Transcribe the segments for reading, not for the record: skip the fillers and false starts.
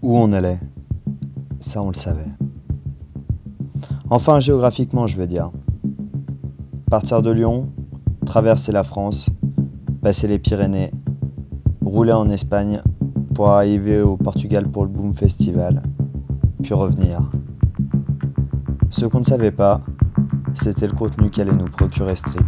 où on allait. Ça, on le savait. Enfin, géographiquement, je veux dire. Partir de Lyon, traverser la France, passer les Pyrénées, rouler en Espagne pour arriver au Portugal pour le Boom Festival, puis revenir. Ce qu'on ne savait pas, c'était le contenu qu'allait nous procurer ce trip.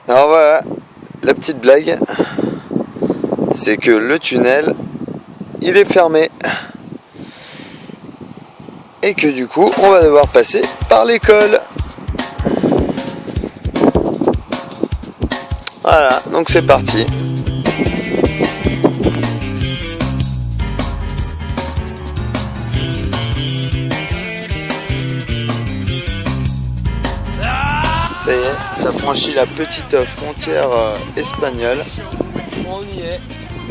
Alors voilà, la petite blague, c'est que le tunnel, il est fermé. Et que du coup, on va devoir passer par l'école. Voilà, donc c'est parti. Ça y est, ça franchit la petite frontière espagnole. On y est.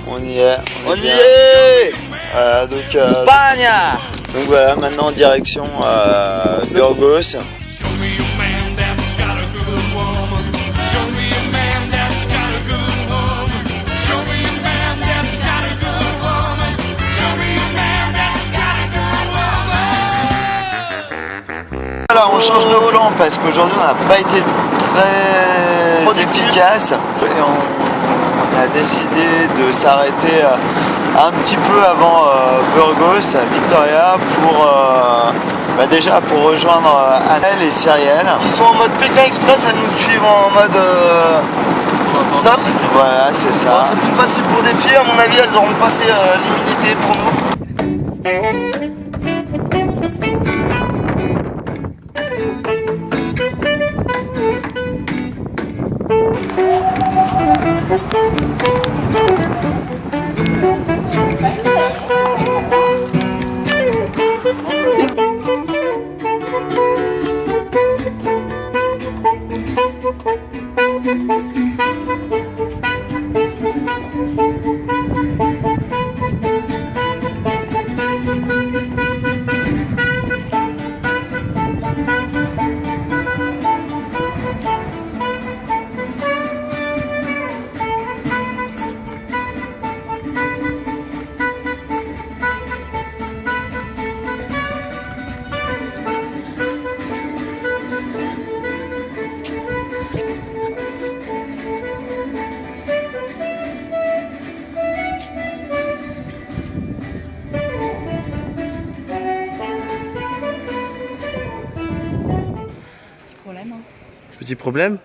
On y est. On y est. Voilà, donc, Espagne. donc voilà, maintenant en direction Burgos. Alors on change nos plans parce qu'aujourd'hui on n'a pas été très efficace et on a décidé de s'arrêter un petit peu avant Burgos à Victoria pour déjà pour rejoindre Anel et Cyrielle Qui sont en mode Pékin Express, elles nous suivent en mode stop. Voilà, c'est ça. Bon, c'est plus facile pour des filles, à mon avis elles auront passé l'immunité pour nous. Petit problème?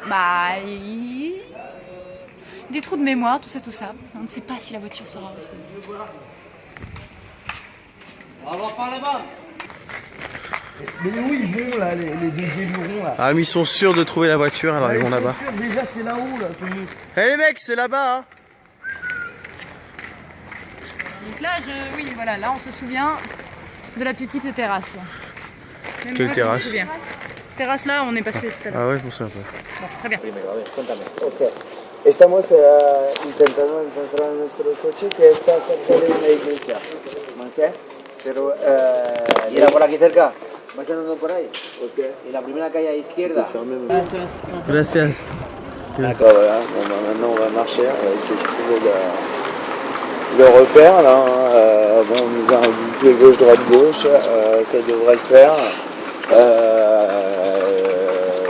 Bah, des trous de mémoire, tout ça. On ne sait pas si la voiture sera retrouvée. On va voir par là-bas. Mais où ils vont là, les deux élurons là? Ah mais ils sont sûrs de trouver la voiture, alors ils vont là-bas. Déjà c'est là-haut là. Eh les mecs, c'est là-bas hein. Donc là, oui, voilà, là on se souvient de la petite terrasse. Même Quelle moi, terrasse? je me souviens. Cette terrasse là, on est passé tout à l'heure. Ah ouais, je me souviens pas. Bon, très bien. Ok. Estamos intentando encontrar nuestro coche que está cerca de una iglesia. ¿Ok? Pero. ¿Y era por aquí cerca? ¿Vas andando por ahí? Ok. Y la primera calle a izquierda. Gracias. D'accord, voilà. Bon, bah, maintenant on va marcher, on va essayer de trouver le repère là. Bon, on nous a indiqué gauche, droite, gauche. Ça devrait le faire.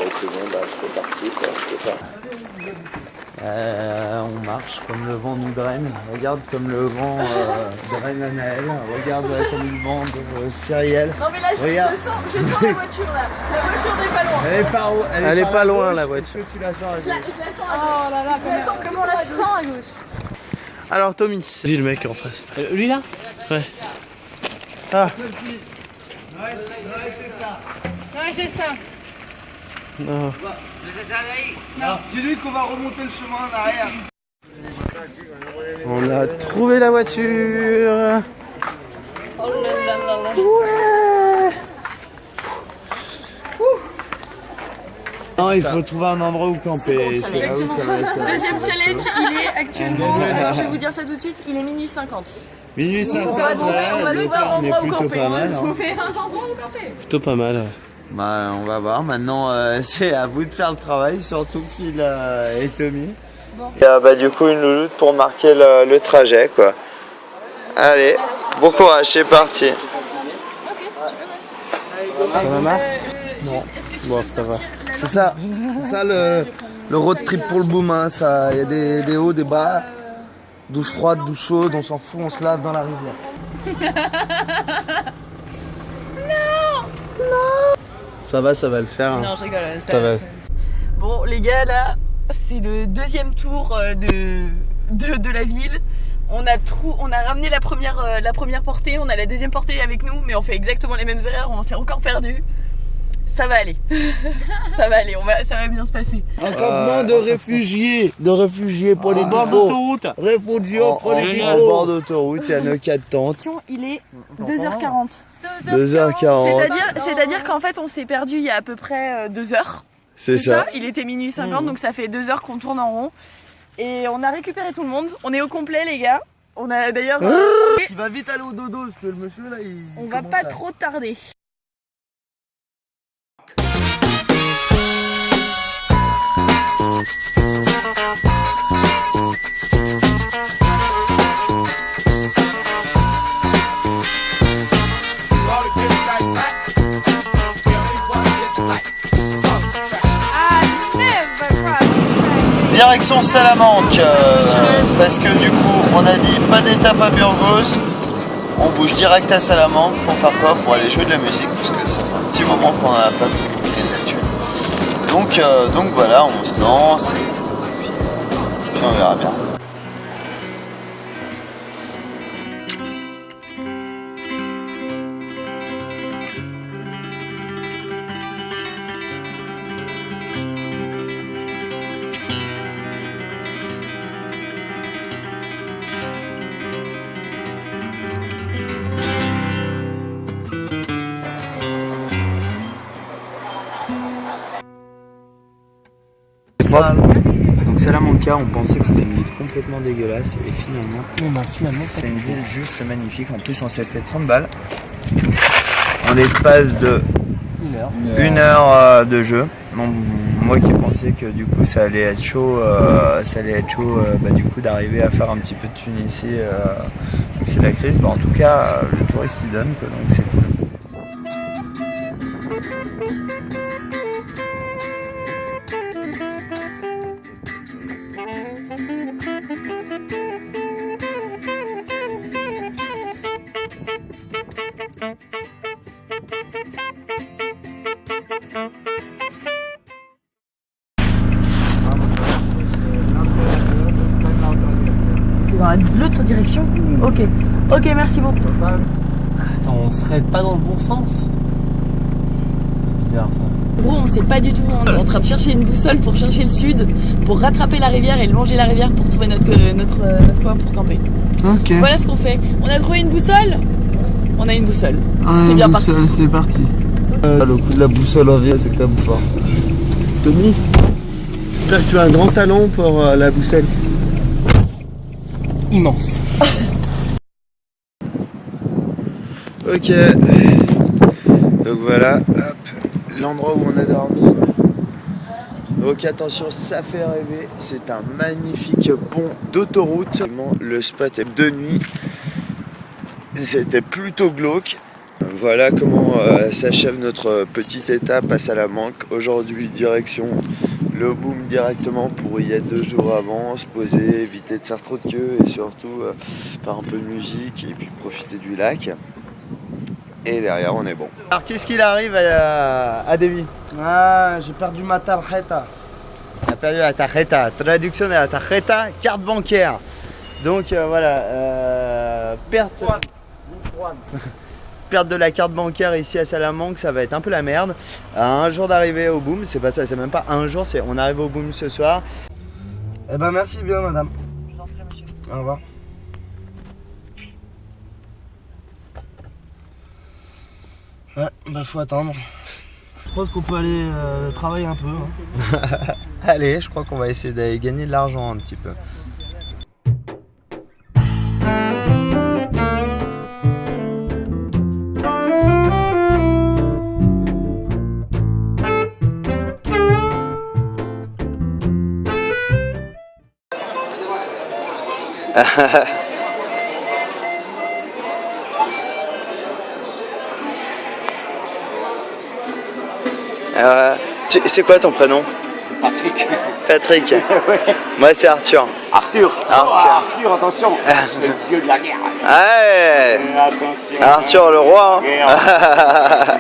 Et puis bon, bah, c'est parti quoi. C'est pas... On marche comme le vent nous draine. Regarde comme le vent draine Anaël. Regarde comme le vent de Cyrielle. Non mais là, je sens la voiture là. La voiture n'est pas loin. Elle est pas loin la voiture. Est-ce que tu la sens à Je la sens oh là là, comment on la sent à gauche. Alors Tommy, c'est lui le mec en face. Lui là? Ouais. Ah. Ouais, c'est ça. Non. Dis-lui qu'on va remonter le chemin en arrière. On a trouvé la voiture. Oh là là là là. Ouais. Non, il faut trouver un endroit où camper. C'est là où ça va être. Deuxième challenge, il est actuellement, alors je vais vous dire ça tout de suite, il est minuit 50. Minuit 50, On va trouver un endroit où camper. pas mal. Trouver un endroit où camper. Plutôt pas mal. Bah, on va voir. Maintenant, c'est à vous de faire le travail, surtout Phil et Tommy. Bon. Il y a bah, du coup une louloute pour marquer le trajet, quoi. Allez, bon courage, c'est parti. Ok, si tu veux. Ça va marre Bon, ça va. C'est ça le road trip pour le boom. Hein. Il y a des hauts, des bas, douche froide, douche chaude, on s'en fout, on se lave dans la rivière. Ça va le faire. Hein. Non, je rigole. Ça va. Bon, les gars, là, c'est le deuxième tour de la ville. On a ramené la première portée, on a la deuxième portée avec nous, mais on fait exactement les mêmes erreurs, on s'est encore perdu. Ça va aller. Ça va aller, ça va bien se passer. Un campement de réfugiés politiques. Bord d'autoroute. Réfugiés politiques. En bord d'autoroute, il y a nos 4 tentes. Il est 2h40. 2h40. C'est-à-dire qu'en fait, on s'est perdu il y a à peu près 2 heures. C'est ça. Il était minuit 50, donc ça fait 2 heures qu'on tourne en rond. Et on a récupéré tout le monde. On est au complet, les gars. On a d'ailleurs. Il va vite aller au dodo parce que le monsieur là il. On va pas trop tarder. Direction Salamanque, parce que du coup on a dit pas d'étape à Burgos, on bouge direct à Salamanque pour faire quoi? Pour aller jouer de la musique, parce que ça fait un petit moment qu'on n'a pas fait là-dessus. Donc voilà, on se lance et puis on verra bien. Donc Salamanca, on pensait que c'était une ville complètement dégueulasse et finalement c'est une ville juste magnifique. En plus on s'est fait 30 balles en l'espace de 1 heure de jeu. Donc, moi qui pensais que du coup ça allait être chaud, du coup d'arriver à faire un petit peu de thunes ici, c'est la crise. En tout cas le touriste s'y donne quoi, donc c'est cool. C'est dans l'autre direction? Ok, merci beaucoup. Attends, on serait pas dans le bon sens? C'est bizarre ça. Gros, on sait pas du tout, on est en train de chercher une boussole pour chercher le sud, pour rattraper la rivière et longer la rivière pour trouver notre coin pour camper. Ok. Voilà ce qu'on fait. On a trouvé une boussole? On a une boussole. C'est bien parti. C'est parti. Le coup de la boussole en vie, c'est comme fort. Tommy, j'espère que tu as un grand talent pour la boussole. Immense. Ok, donc voilà, hop, l'endroit où on a dormi. Donc attention, ça fait rêver, c'est un magnifique pont d'autoroute. Le spot est de nuit, c'était plutôt glauque. Voilà comment s'achève notre petite étape à Salamanque. Aujourd'hui, direction le boom directement pour y être 2 jours avant, se poser, éviter de faire trop de queue et surtout faire un peu de musique et puis profiter du lac. Et derrière, on est bon. Alors, qu'est-ce qu'il arrive à Devi? Ah, j'ai perdu ma tarjeta. On a perdu la tarjeta. Traduction de la tarjeta, carte bancaire. Donc voilà, perte. perdre de la carte bancaire ici à Salamanque, ça va être un peu la merde. À un jour d'arrivée au boom, c'est pas ça, c'est même pas un jour, c'est on arrive au boom ce soir. Eh ben merci bien madame. Je vous en prie, monsieur. Au revoir. Ouais, bah faut attendre. Je pense qu'on peut aller travailler un peu. Hein. Allez, je crois qu'on va essayer d'aller gagner de l'argent un petit peu. C'est quoi ton prénom? Patrick. Patrick. Moi c'est Arthur. Arthur. Arthur, attention. C'est le dieu de la guerre. Ouais. Attention. Arthur le roi. Hein.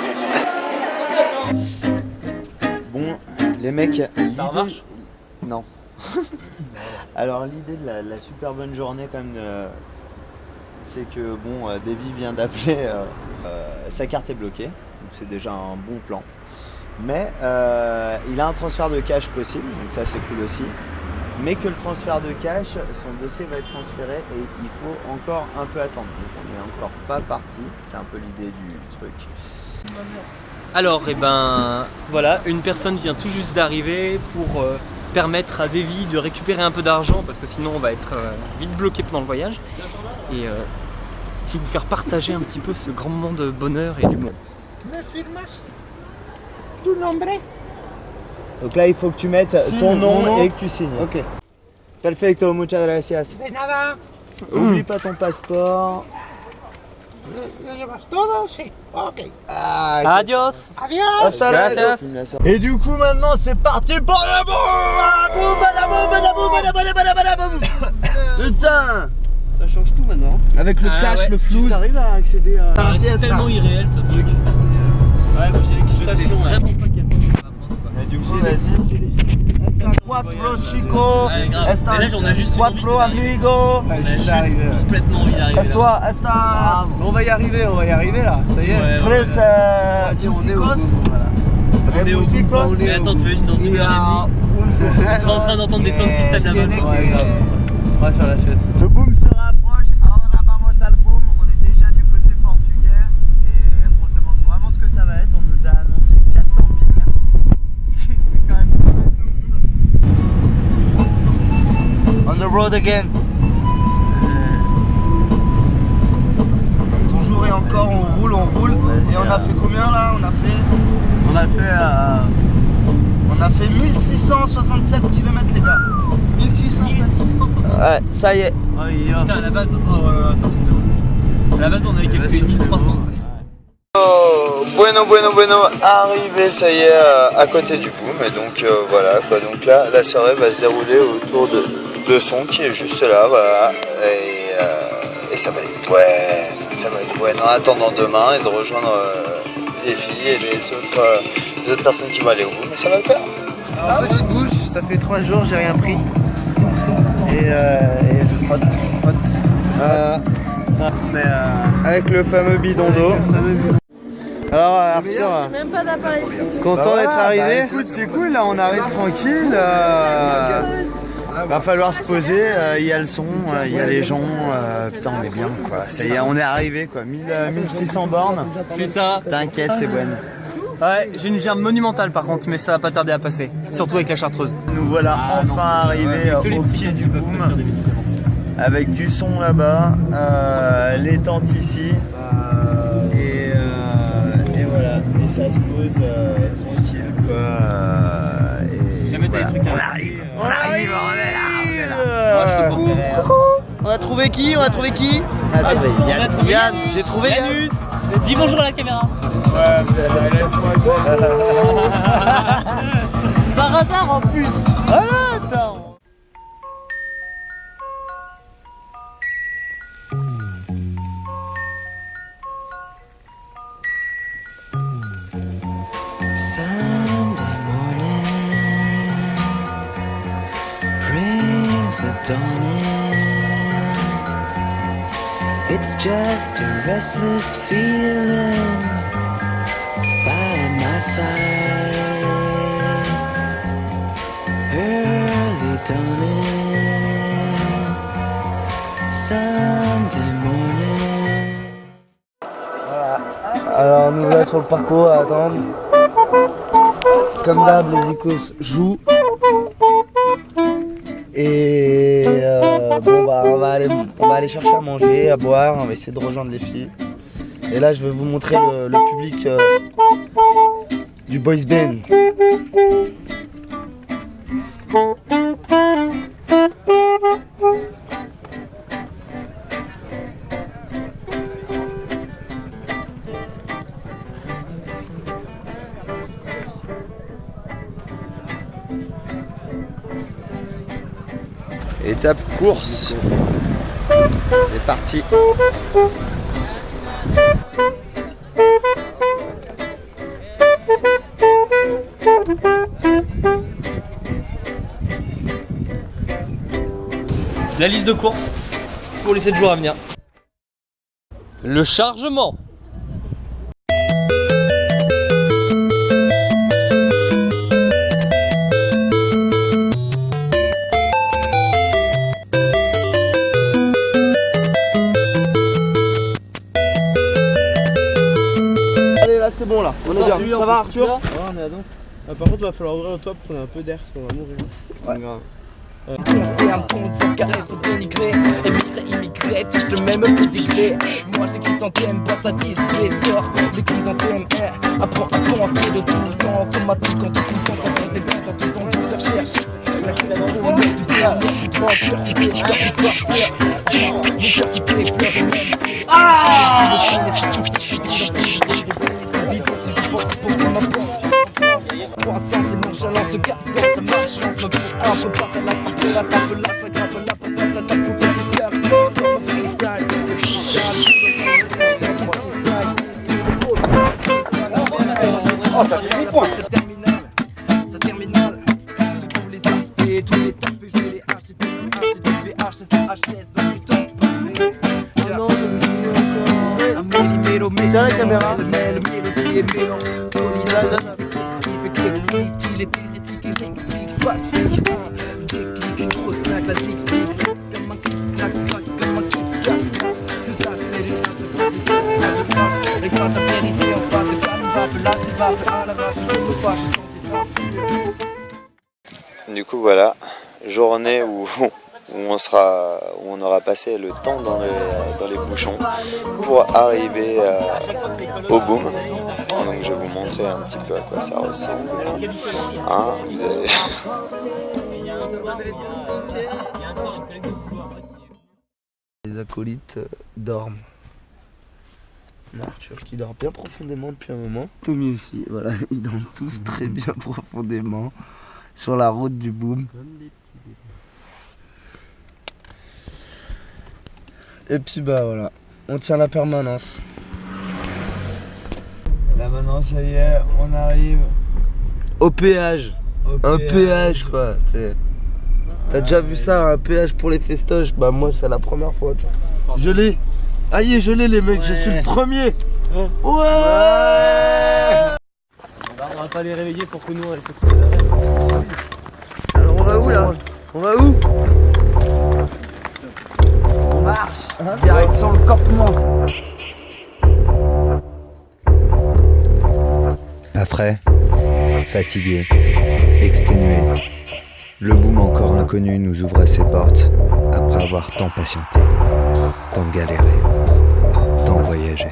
Bon, les mecs. Ça remarche? Non. Alors l'idée de la super bonne journée quand même, c'est que bon, Davy vient d'appeler, sa carte est bloquée, donc c'est déjà un bon plan. Mais il a un transfert de cash possible, donc ça c'est cool aussi. Mais que le transfert de cash, son dossier va être transféré et il faut encore un peu attendre. Donc on n'est encore pas parti, c'est un peu l'idée du truc. Alors, et ben voilà, une personne vient tout juste d'arriver pour permettre à Davy de récupérer un peu d'argent parce que sinon on va être vite bloqué pendant le voyage. Et je vais vous faire partager un petit peu ce grand moment de bonheur et d'humour. Donc là il faut que tu mettes ton nom et que tu signes. Ok. Perfecto, muchas gracias. De nada, Oublie pas ton passeport. ¿lo llevas todo? Sí, ok. Ah, Adios. Adiós. hasta Gracias. luego. Et du coup maintenant c'est parti pour la boum. Putain, ça change tout maintenant. Avec le Ah cash, ouais. le flou. T'arrives à accéder à... Ah, c'est tellement irréel ce truc. Ouais, moi j'ai l'excitation. Je sais vraiment pas quel temps ça va prendre, quoi. Et du coup vas-y. Quattro chico. Ouais, grave. Mais là, on a juste une envie, Quattro c'est d'arriver. amigo. On a juste complètement envie d'arriver là. Esta, esta. On va y arriver là, ça y est. Ouais, Tres músicos. On est au bout. Mais attends, t'imagines dans une heure et demie, on sera en train d'entendre des sound systems là-bas. Ouais, grave. On va faire la fête. Le boom se rapproche, ahora vamos al boom. On est déjà du côté portugais et on se demande vraiment ce que ça va être. On nous a annoncé 4 campings, ce qui fait quand même pas mal de monde. On the road again. Toujours et encore, on roule. Et on a fait combien là? On a fait 1667 km les gars. 1660. Ouais, ça y est. Putain, à la base, oh là là, c'est un truc de fou. À la base, on avait calculé 1300. Oh, bueno, arrivé, ça y est, à côté du boom. Et donc voilà quoi. Donc là, la soirée va se dérouler autour de son qui est juste là, voilà. Et ça va être bueno. En attendant demain et de rejoindre les filles et les autres personnes qui vont aller au boom. Mais ça va le faire. Alors, petite bouche, ça fait 3 jours, j'ai rien pris. Et je frotte. Mais Avec le fameux bidon d'eau. Alors Arthur, content d'être arrivé. Écoute, c'est cool, là on arrive tranquille. Va falloir se poser, il y a le son, il y a les gens, putain on est bien quoi. Ça y est, on est arrivé quoi, 1600 bornes. Putain. T'inquiète, c'est bon. Ouais, j'ai une gerbe monumentale par contre, mais ça va pas tarder à passer. Surtout avec la chartreuse. Nous voilà enfin arrivés au pied du boom. Avec du son là-bas, les tentes ici. Et voilà, et ça se pose tranquille quoi. Si jamais t'as des trucs à on arrive, on est là. Moi, je te conseillerais. On a trouvé qui? Attendez, Yann, j'ai trouvé Yann. Yanus, dis bonjour à la caméra. Par hasard en plus. Voilà, attends. Sunday morning brings the dawn in. It's just a restless feeling by my side. Early dawning, Sunday morning. Voilà. Alors nous voilà sur le parcours à attendre. Comme d'hab, les Icos jouent. Et bon bah on va aller chercher à manger, à boire, on va essayer de rejoindre les filles. Et là je vais vous montrer le public du boys band. Étape course. C'est parti. La liste de courses pour les 7 jours à venir. Le chargement. Allez là c'est bon là, on est bien. Ça va Arthur? Ouais, on est à dos. Par contre, il va falloir ouvrir le toit pour qu'on ait un peu d'air parce qu'on va mourir. Ouais. Grave. C'est un pont de cette carré, faut dénigrer. Émigré, immigré, tous le même petit clé. Moi j'ai chrysanthème, pas satisfait. Sors les chrysanthèmes, apprends à penser de tout le temps. Automatique en tout le temps, quand on est bien dans tout ton de recherche. La clé à l'envoi, on est du bien, du grand cœur qui fait, du farceur. Le cœur qui fait pleurer même. Croissance et nonchalance, se garde dans sa malchance. Le gros un peu passe à la coupe, la tape, la s'aggrave, la patate, ça tape contre les scales. Dans le freestyle, oh, ça fait 8 points. C'est terminal, c'est terminal. Sur tous les aspects, tous les aspects, je les H, c'est PH, c'est CHS dans le temps. Oh non, un millimètre, tiens la caméra. Le mélodie est mélange. Il est hérétique, électrique, pas de fake. Déclic, une grosse claque, la six-pick. Comme un clic, clac, clac, comme un kick, clac, slash. Je cache les lunettes, le petit clac, je smash. Les classes à vérité en face, le calme va, lâche les vaches, à la vache, je me fâche, Du coup voilà, journée où on aura passé le temps dans les bouchons pour arriver au boom. Donc je vais vous montrer un petit peu à quoi ça ressemble. Hein, vous avez... Les acolytes dorment. On a Arthur qui dort bien profondément depuis un moment. Tommy aussi, voilà, ils dorment tous très bien profondément sur la route du boom. Et puis bah voilà, on tient la permanence. Là maintenant ça y est, on arrive Au péage. Un péage quoi, t'as déjà vu ça, un péage pour les festoches? Bah moi c'est la première fois, tu vois. Je l'ai. Aïe, je l'ai les mecs, je suis le premier. Ouais. On va pas les réveiller pour que nous elles se couchent. Alors on va où là? On va où? on marche, direction le campement. Pas frais, fatigué, exténué, le boom encore inconnu nous ouvrait ses portes après avoir tant patienté, tant galéré, tant voyagé.